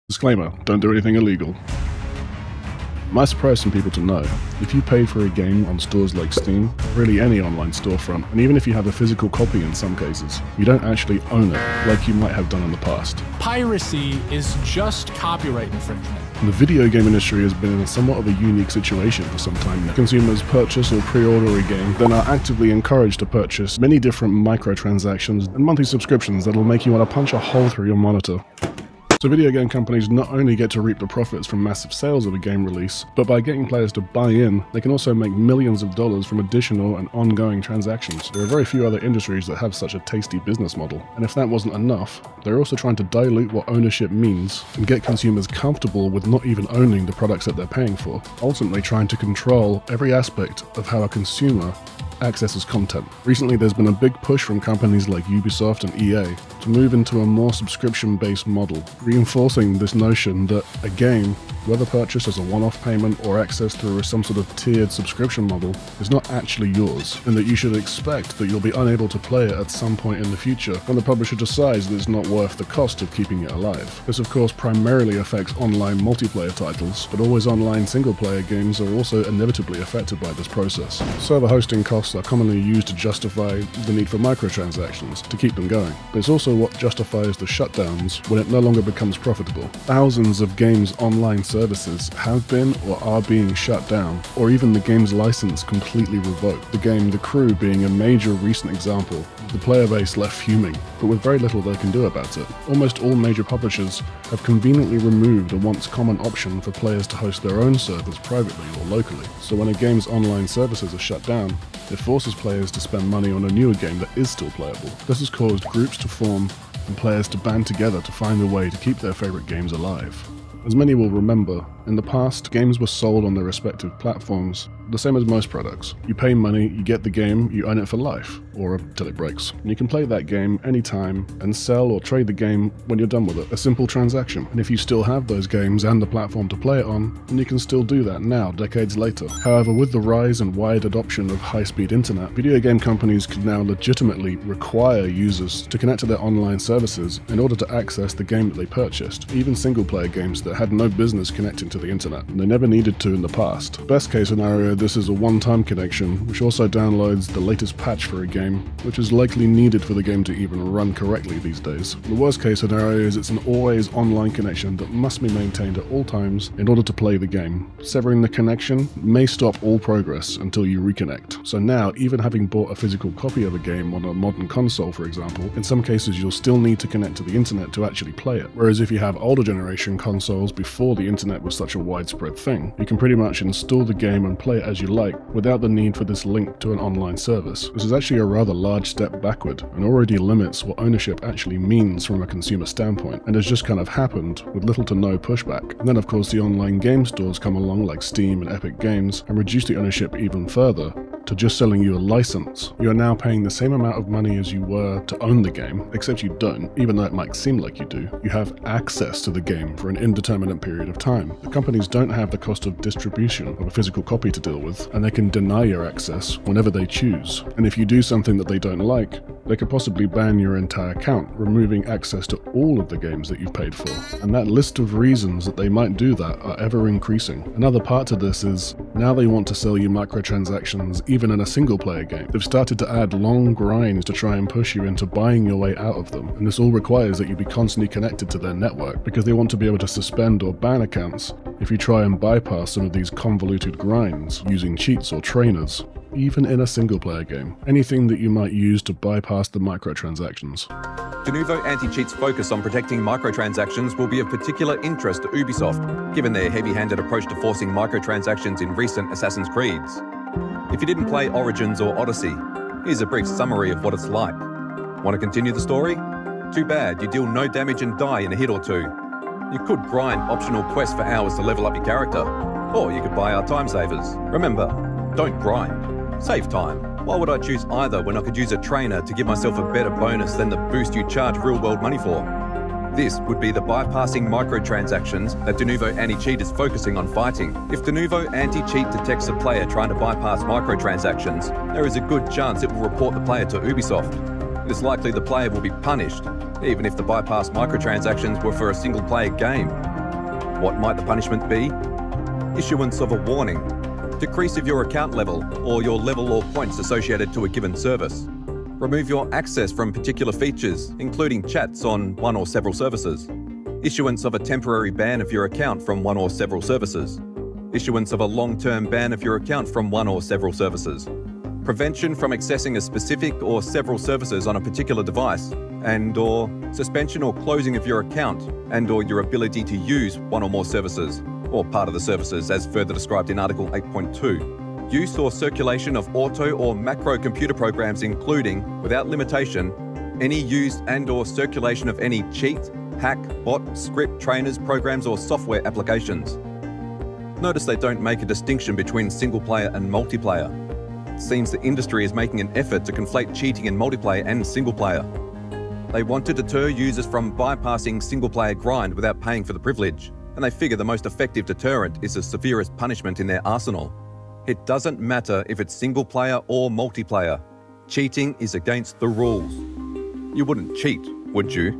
Disclaimer, don't do anything illegal. It might surprise some people to know, if you pay for a game on stores like Steam, or really any online storefront, and even if you have a physical copy in some cases, you don't actually own it like you might have done in the past. Piracy is just copyright infringement. The video game industry has been in somewhat of a unique situation for some time now. Consumers purchase or pre-order a game, then are actively encouraged to purchase many different microtransactions and monthly subscriptions that'll make you want to punch a hole through your monitor. So video game companies not only get to reap the profits from massive sales of a game release, but by getting players to buy in, they can also make millions of dollars from additional and ongoing transactions. There are very few other industries that have such a tasty business model. And if that wasn't enough, they're also trying to dilute what ownership means and get consumers comfortable with not even owning the products that they're paying for, ultimately trying to control every aspect of how a consumer accesses content. Recently, there's been a big push from companies like Ubisoft and EA to move into a more subscription-based model, reinforcing this notion that a game, whether purchased as a one-off payment or accessed through some sort of tiered subscription model, is not actually yours, and that you should expect that you'll be unable to play it at some point in the future when the publisher decides that it's not worth the cost of keeping it alive. This of course primarily affects online multiplayer titles, but always online single-player games are also inevitably affected by this process. Server hosting costs are commonly used to justify the need for microtransactions to keep them going, but it's also what justifies the shutdowns when it no longer becomes profitable. Thousands of games online services have been or are being shut down, or even the game's license completely revoked. The game The Crew being a major recent example, the player base left fuming, but with very little they can do about it. Almost all major publishers have conveniently removed a once common option for players to host their own servers privately or locally. So when a game's online services are shut down, it forces players to spend money on a newer game that is still playable. This has caused groups to form and players to band together to find a way to keep their favorite games alive. As many will remember, in the past, games were sold on their respective platforms, the same as most products. You pay money, you get the game, you own it for life, or until it breaks. And you can play that game anytime and sell or trade the game when you're done with it. A simple transaction. And if you still have those games and the platform to play it on, then you can still do that now, decades later. However, with the rise and wide adoption of high-speed internet, video game companies can now legitimately require users to connect to their online services in order to access the game that they purchased, even single-player games that had no business connecting to the internet, and they never needed to in the past. Best case scenario, this is a one-time connection, which also downloads the latest patch for a game, which is likely needed for the game to even run correctly these days. The worst case scenario is it's an always online connection that must be maintained at all times in order to play the game. Severing the connection may stop all progress until you reconnect. So now, even having bought a physical copy of a game on a modern console, for example, in some cases you'll still need to connect to the internet to actually play it. Whereas if you have older generation consoles before the internet was such a widespread thing, you can pretty much install the game and play it as you like without the need for this link to an online service. This is actually a rather large step backward and already limits what ownership actually means from a consumer standpoint, and has just kind of happened with little to no pushback. And then of course the online game stores come along like Steam and Epic Games and reduce the ownership even further to just selling you a license. You are now paying the same amount of money as you were to own the game, except you don't, even though it might seem like you do. You have access to the game for an indeterminate period of time. The companies don't have the cost of distribution of a physical copy to deal with, and they can deny your access whenever they choose. And if you do something that they don't like, they could possibly ban your entire account, removing access to all of the games that you've paid for. And that list of reasons that they might do that are ever increasing. Another part to this is, now they want to sell you microtransactions even in a single player game. They've started to add long grinds to try and push you into buying your way out of them. And this all requires that you be constantly connected to their network, because they want to be able to suspend or ban accounts if you try and bypass some of these convoluted grinds using cheats or trainers, even in a single player game. Anything that you might use to bypass the microtransactions. Denuvo Anti-Cheat's focus on protecting microtransactions will be of particular interest to Ubisoft, given their heavy-handed approach to forcing microtransactions in recent Assassin's Creeds. If you didn't play Origins or Odyssey, here's a brief summary of what it's like. Want to continue the story? Too bad, you deal no damage and die in a hit or two. You could grind optional quests for hours to level up your character, or you could buy our time savers. Remember, don't grind, save time. Why would I choose either when I could use a trainer to give myself a better bonus than the boost you charge real-world money for? This would be the bypassing microtransactions that Denuvo Anti-Cheat is focusing on fighting. If Denuvo Anti-Cheat detects a player trying to bypass microtransactions, there is a good chance it will report the player to Ubisoft. It is likely the player will be punished, even if the bypassed microtransactions were for a single-player game. What might the punishment be? Issuance of a warning, decrease of your account level or your level or points associated to a given service. Remove your access from particular features, including chats on one or several services. Issuance of a temporary ban of your account from one or several services. Issuance of a long-term ban of your account from one or several services. Prevention from accessing a specific or several services on a particular device, and/or suspension or closing of your account and/or your ability to use one or more services, or part of the services as further described in Article 8.2. Use or circulation of auto or macro computer programs including, without limitation, any use and/or circulation of any cheat, hack, bot, script, trainers, programs or software applications. Notice they don't make a distinction between single player and multiplayer. It seems the industry is making an effort to conflate cheating in multiplayer and single player. They want to deter users from bypassing single player grind without paying for the privilege, and they figure the most effective deterrent is the severest punishment in their arsenal. It doesn't matter if it's single player or multiplayer. Cheating is against the rules. You wouldn't cheat, would you?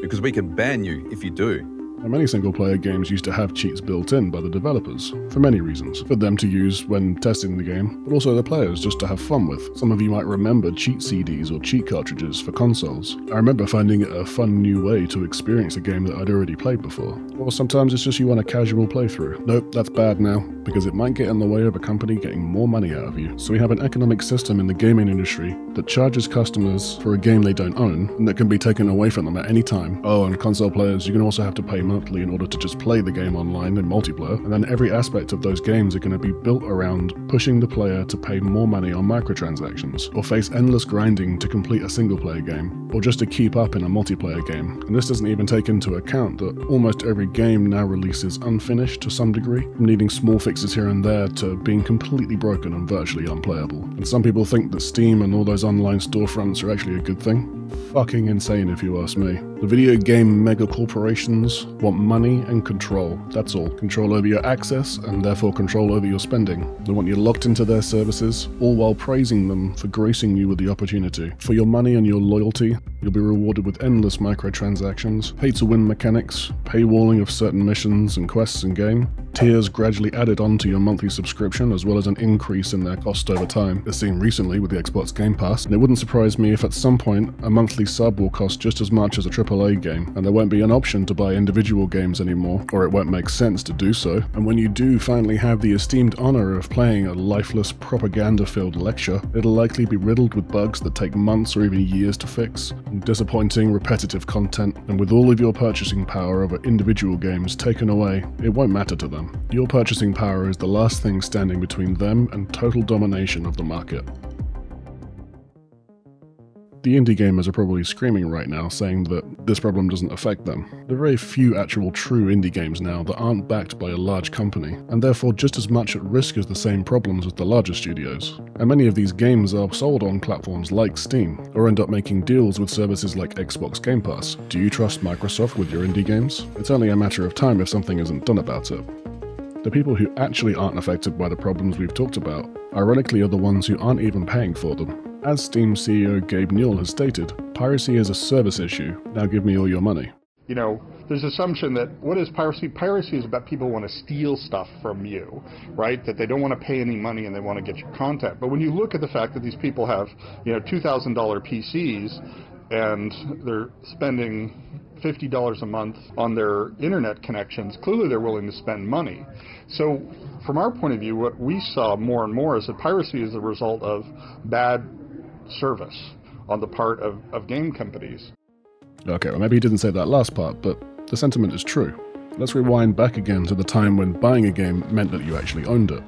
Because we can ban you if you do. And many single-player games used to have cheats built in by the developers, for many reasons. For them to use when testing the game, but also the players just to have fun with. Some of you might remember cheat CDs or cheat cartridges for consoles. I remember finding it a fun new way to experience a game that I'd already played before. Or sometimes it's just you want a casual playthrough. Nope, that's bad now, because it might get in the way of a company getting more money out of you. So we have an economic system in the gaming industry that charges customers for a game they don't own, and that can be taken away from them at any time. Oh, and console players, you can also have to pay monthly in order to just play the game online in multiplayer, and then every aspect of those games are going to be built around pushing the player to pay more money on microtransactions, or face endless grinding to complete a single player game, or just to keep up in a multiplayer game. And this doesn't even take into account that almost every game now releases unfinished to some degree, from needing small fixes here and there to being completely broken and virtually unplayable. And some people think that Steam and all those online storefronts are actually a good thing. Fucking insane if you ask me. The video game mega corporations want money and control. That's all. Control over your access and therefore control over your spending. They want you locked into their services, all while praising them for gracing you with the opportunity. For your money and your loyalty, you'll be rewarded with endless microtransactions, pay-to-win mechanics, paywalling of certain missions and quests in game, tiers gradually added onto your monthly subscription, as well as an increase in their cost over time, as seen recently with the Xbox Game Pass. And it wouldn't surprise me if at some point a monthly sub will cost just as much as a AAA game, and there won't be an option to buy individual games anymore, or it won't make sense to do so. And when you do finally have the esteemed honor of playing a lifeless, propaganda-filled lecture, it'll likely be riddled with bugs that take months or even years to fix, and disappointing, repetitive content, and with all of your purchasing power over individual games taken away, it won't matter to them. Your purchasing power is the last thing standing between them and total domination of the market. The indie gamers are probably screaming right now, saying that this problem doesn't affect them. There are very few actual true indie games now that aren't backed by a large company, and therefore just as much at risk as the same problems as the larger studios. And many of these games are sold on platforms like Steam, or end up making deals with services like Xbox Game Pass. Do you trust Microsoft with your indie games? It's only a matter of time if something isn't done about it. The people who actually aren't affected by the problems we've talked about, ironically, are the ones who aren't even paying for them. As Steam CEO Gabe Newell has stated, piracy is a service issue. Now give me all your money. You know, there's assumption that what is piracy? Piracy is about people want to steal stuff from you, right? That they don't want to pay any money and they want to get your content. But when you look at the fact that these people have, $2,000 PCs and they're spending $50 a month on their internet connections, clearly they're willing to spend money. So from our point of view, what we saw more and more is that piracy is the result of bad service on the part of game companies. Okay, well maybe he didn't say that last part, but the sentiment is true. Let's rewind back again to the time when buying a game meant that you actually owned it.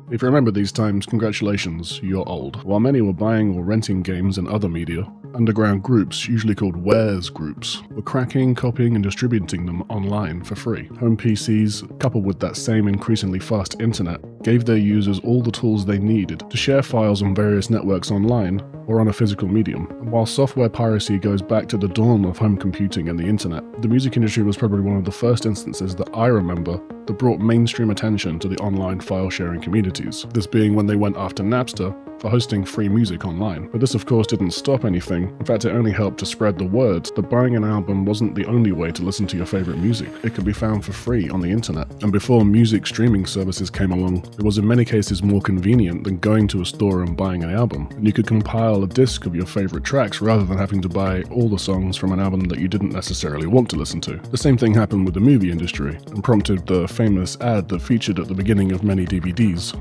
If you remember these times, congratulations, you're old. While many were buying or renting games and other media, underground groups, usually called wares groups, were cracking, copying and distributing them online for free. Home PCs, coupled with that same increasingly fast internet, gave their users all the tools they needed to share files on various networks online or on a physical medium. And while software piracy goes back to the dawn of home computing and the internet, the music industry was probably one of the first instances that I remember that brought mainstream attention to the online file sharing communities. This being when they went after Napster for hosting free music online. But this of course didn't stop anything. In fact, it only helped to spread the word that buying an album wasn't the only way to listen to your favorite music. It could be found for free on the internet. And before music streaming services came along, it was in many cases more convenient than going to a store and buying an album. And you could compile a disc of your favorite tracks rather than having to buy all the songs from an album that you didn't necessarily want to listen to. The same thing happened with the movie industry and prompted the famous ad that featured at the beginning of many DVDs.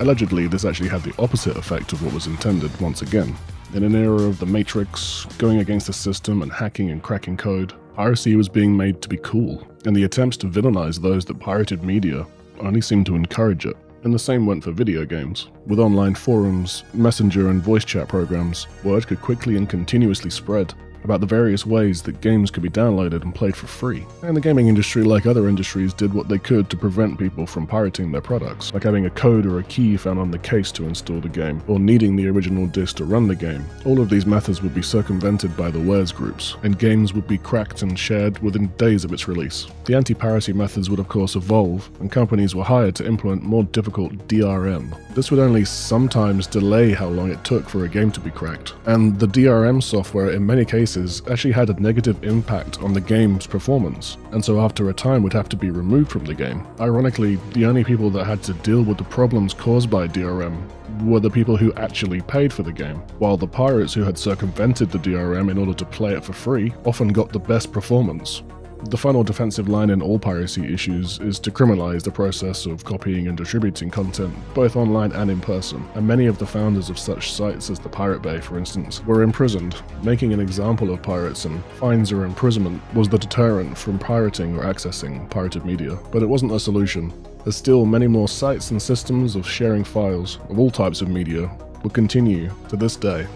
Allegedly, this actually had the opposite effect of what was intended once again. In an era of the Matrix, going against the system and hacking and cracking code, piracy was being made to be cool, and the attempts to villainize those that pirated media only seemed to encourage it. And the same went for video games. With online forums, messenger and voice chat programs, word could quickly and continuously spread about the various ways that games could be downloaded and played for free. And the gaming industry, like other industries, did what they could to prevent people from pirating their products, like having a code or a key found on the case to install the game, or needing the original disc to run the game. All of these methods would be circumvented by the wares groups, and games would be cracked and shared within days of its release. The anti-piracy methods would of course evolve, and companies were hired to implement more difficult DRM. This would only sometimes delay how long it took for a game to be cracked, and the DRM software in many cases actually had a negative impact on the game's performance, and so after a time would have to be removed from the game. Ironically, the only people that had to deal with the problems caused by DRM were the people who actually paid for the game, while the pirates who had circumvented the DRM in order to play it for free often got the best performance. The final defensive line in all piracy issues is to criminalize the process of copying and distributing content, both online and in person, and many of the founders of such sites as the Pirate Bay, for instance, were imprisoned. Making an example of pirates and fines or imprisonment was the deterrent from pirating or accessing pirated media, but it wasn't a solution. There's still many more sites and systems of sharing files of all types of media will continue to this day.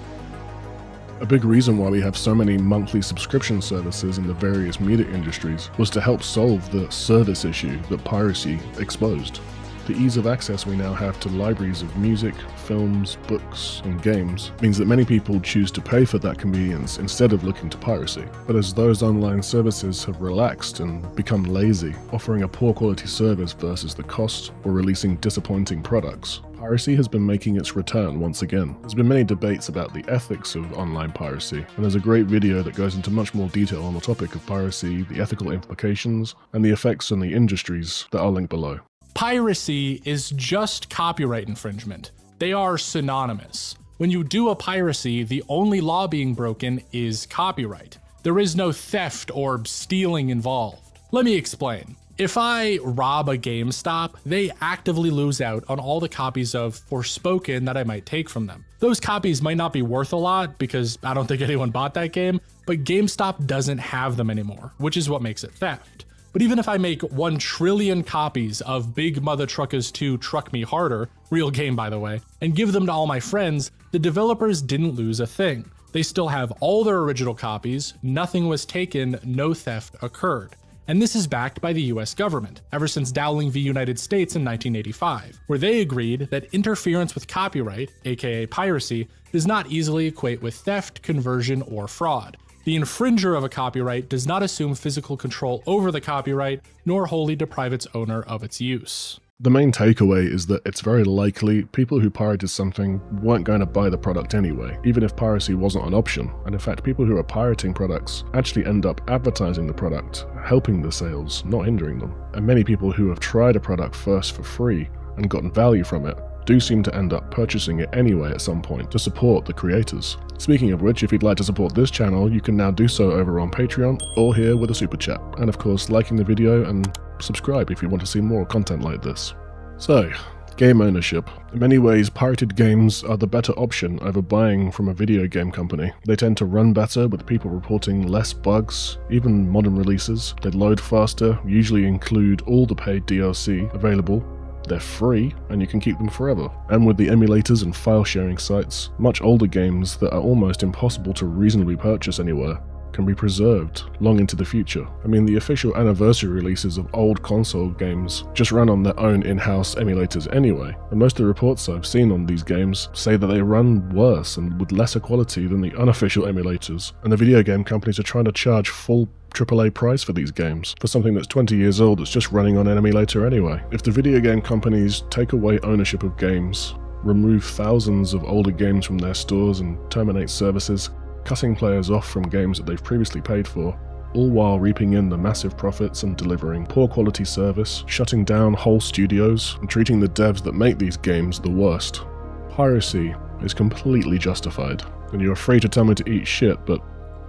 A big reason why we have so many monthly subscription services in the various media industries was to help solve the service issue that piracy exposed. The ease of access we now have to libraries of music, films, books, and games means that many people choose to pay for that convenience instead of looking to piracy. But as those online services have relaxed and become lazy, offering a poor quality service versus the cost, or releasing disappointing products, piracy has been making its return once again. There's been many debates about the ethics of online piracy, and there's a great video that goes into much more detail on the topic of piracy, the ethical implications, and the effects on the industries that I'll link below. Piracy is just copyright infringement. They are synonymous. When you do a piracy, the only law being broken is copyright. There is no theft or stealing involved. Let me explain. If I rob a GameStop, they actively lose out on all the copies of Forspoken that I might take from them. Those copies might not be worth a lot because I don't think anyone bought that game, but GameStop doesn't have them anymore, which is what makes it theft. But even if I make 1 trillion copies of Big Mother Truckers 2 Truck Me Harder, real game by the way, and give them to all my friends, the developers didn't lose a thing. They still have all their original copies, nothing was taken, no theft occurred. And this is backed by the US government, ever since Dowling v. United States in 1985, where they agreed that interference with copyright, aka piracy, does not easily equate with theft, conversion, or fraud. The infringer of a copyright does not assume physical control over the copyright, nor wholly deprive its owner of its use. The main takeaway is that it's very likely people who pirated something weren't going to buy the product anyway, even if piracy wasn't an option, and in fact people who are pirating products actually end up advertising the product, helping the sales, not hindering them. And many people who have tried a product first for free and gotten value from it do seem to end up purchasing it anyway at some point to support the creators. Speaking of which, if you'd like to support this channel, you can now do so over on Patreon or here with a super chat. And of course, liking the video and subscribe if you want to see more content like this. So, game ownership. In many ways, pirated games are the better option over buying from a video game company. They tend to run better with people reporting less bugs, even modern releases. They load faster, usually include all the paid DLC available. They're free, and you can keep them forever. And with the emulators and file sharing sites, much older games that are almost impossible to reasonably purchase anywhere can be preserved long into the future. I mean, the official anniversary releases of old console games just run on their own in-house emulators anyway, and most of the reports I've seen on these games say that they run worse and with lesser quality than the unofficial emulators, and the video game companies are trying to charge full AAA price for these games, for something that's 20 years old that's just running on an emulator anyway. If the video game companies take away ownership of games, remove thousands of older games from their stores and terminate services, cutting players off from games that they've previously paid for, all while reaping in the massive profits and delivering poor quality service, shutting down whole studios, and treating the devs that make these games the worst. Piracy is completely justified, and you're free to tell me to eat shit, but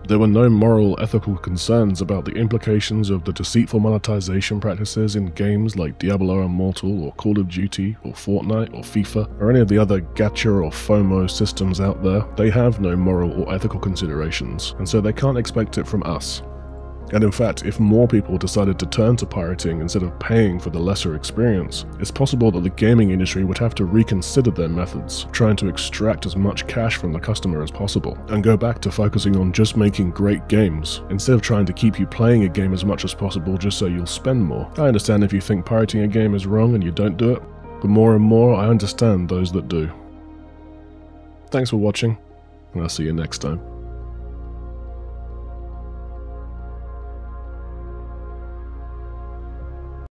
there were no moral, ethical concerns about the implications of the deceitful monetization practices in games like Diablo Immortal or Call of Duty or Fortnite or FIFA or any of the other gacha or FOMO systems out there. They have no moral or ethical considerations, and so they can't expect it from us. And in fact, if more people decided to turn to pirating instead of paying for the lesser experience, it's possible that the gaming industry would have to reconsider their methods, trying to extract as much cash from the customer as possible, and go back to focusing on just making great games, instead of trying to keep you playing a game as much as possible just so you'll spend more. I understand if you think pirating a game is wrong and you don't do it, but more and more I understand those that do. Thanks for watching, and I'll see you next time.